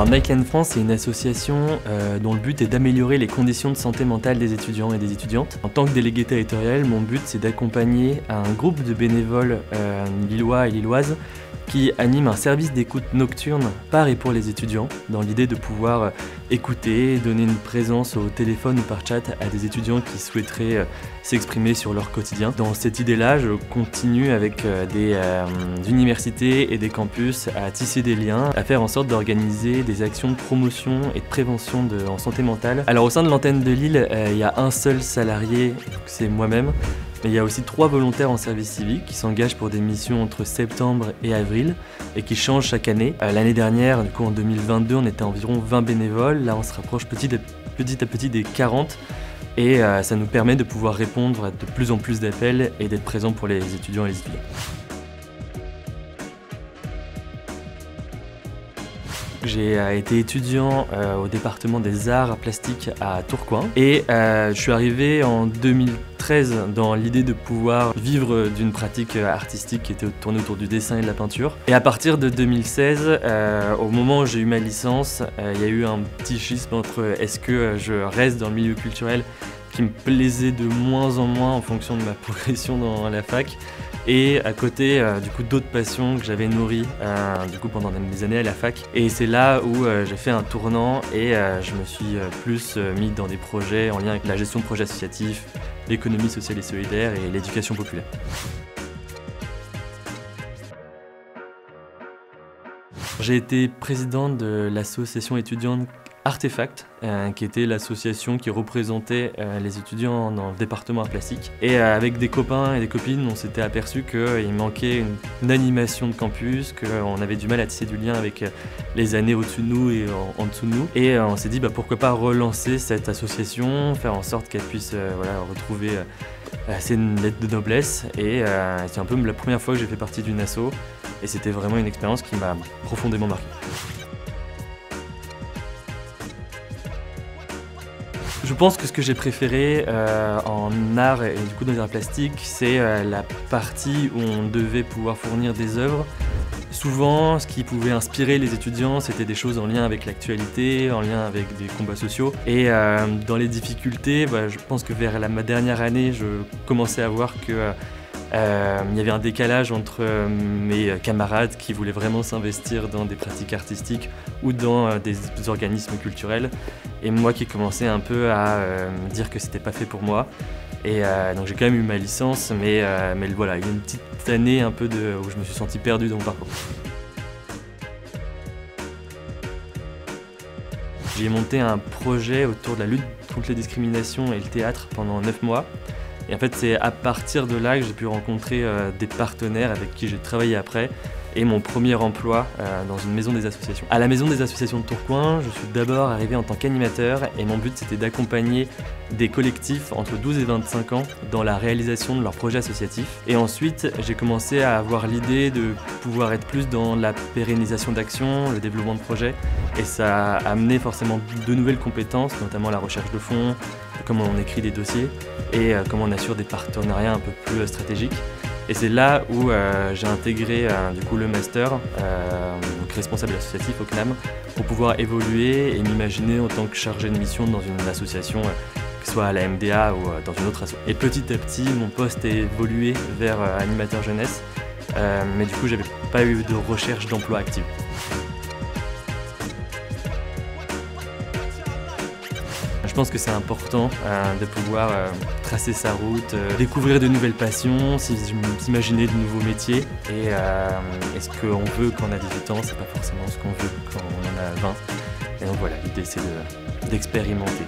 Alors Nike and France, c'est une association dont le but est d'améliorer les conditions de santé mentale des étudiants et des étudiantes. En tant que délégué territorial, mon but c'est d'accompagner un groupe de bénévoles lillois et lilloises qui anime un service d'écoute nocturne par et pour les étudiants, dans l'idée de pouvoir écouter, donner une présence au téléphone ou par chat à des étudiants qui souhaiteraient s'exprimer sur leur quotidien. Dans cette idée-là, je continue avec des universités et des campus à tisser des liens, à faire en sorte d'organiser des actions de promotion et de prévention en santé mentale. Alors au sein de l'antenne de Lille, il y a un seul salarié, c'est moi-même. Mais il y a aussi 3 volontaires en service civique qui s'engagent pour des missions entre septembre et avril et qui changent chaque année. L'année dernière, du coup en 2022, on était environ 20 bénévoles. Là, on se rapproche petit à petit des 40 et ça nous permet de pouvoir répondre à de plus en plus d'appels et d'être présents pour les étudiants et les étudiants. J'ai été étudiant au département des arts plastiques à Tourcoing et je suis arrivé en 2013 dans l'idée de pouvoir vivre d'une pratique artistique qui était tournée autour du dessin et de la peinture. Et à partir de 2016, au moment où j'ai eu ma licence, il y a eu un petit schisme entre est-ce que je reste dans le milieu culturel qui me plaisait de moins en moins en fonction de ma progression dans la fac, et à côté du coup d'autres passions que j'avais nourries du coup pendant mes années à la fac. Et c'est là où j'ai fait un tournant et je me suis plus mis dans des projets en lien avec la gestion de projets associatifs, l'économie sociale et solidaire et l'éducation populaire. J'ai été président de l'association étudiante Artefact, qui était l'association qui représentait les étudiants dans le département art plastique. Et avec des copains et des copines, on s'était aperçu qu'il manquait une animation de campus, qu'on avait du mal à tisser du lien avec les années au-dessus de nous et en dessous de nous. Et on s'est dit pourquoi pas relancer cette association, faire en sorte qu'elle puisse retrouver ses lettres de noblesse. Et c'est un peu la première fois que j'ai fait partie d'une asso, et c'était vraiment une expérience qui m'a profondément marqué. Je pense que ce que j'ai préféré en art et du coup dans les arts plastiques, c'est la partie où on devait pouvoir fournir des œuvres. Souvent, ce qui pouvait inspirer les étudiants, c'était des choses en lien avec l'actualité, en lien avec des combats sociaux. Et dans les difficultés, je pense que vers ma dernière année, je commençais à voir que il y avait un décalage entre mes camarades qui voulaient vraiment s'investir dans des pratiques artistiques ou dans des organismes culturels, et moi qui commençais un peu à me dire que c'était pas fait pour moi. Et donc j'ai quand même eu ma licence, mais voilà, il y a une petite année un peu où je me suis senti perdu dans mon parcours. J'ai monté un projet autour de la lutte contre les discriminations et le théâtre pendant 9 mois. Et en fait, c'est à partir de là que j'ai pu rencontrer des partenaires avec qui j'ai travaillé après, et mon premier emploi dans une maison des associations. À la maison des associations de Tourcoing, je suis d'abord arrivé en tant qu'animateur, et mon but c'était d'accompagner des collectifs entre 12 et 25 ans dans la réalisation de leurs projets associatifs. Et ensuite, j'ai commencé à avoir l'idée de pouvoir être plus dans la pérennisation d'actions, le développement de projets, et ça a amené forcément de nouvelles compétences, notamment la recherche de fonds, comment on écrit des dossiers et comment on assure des partenariats un peu plus stratégiques. Et c'est là où j'ai intégré du coup le master, donc responsable associatif au CNAM, pour pouvoir évoluer et m'imaginer en tant que chargé de mission dans une association, que ce soit à la MDA ou dans une autre asso. Et petit à petit, mon poste a évolué vers animateur jeunesse, mais du coup, j'avais pas eu de recherche d'emploi active. Je pense que c'est important de pouvoir tracer sa route, découvrir de nouvelles passions, s'imaginer de nouveaux métiers. Et ce qu'on veut quand on a 18 ans, c'est pas forcément ce qu'on veut quand on en a 20. Et donc voilà, l'idée c'est d'expérimenter.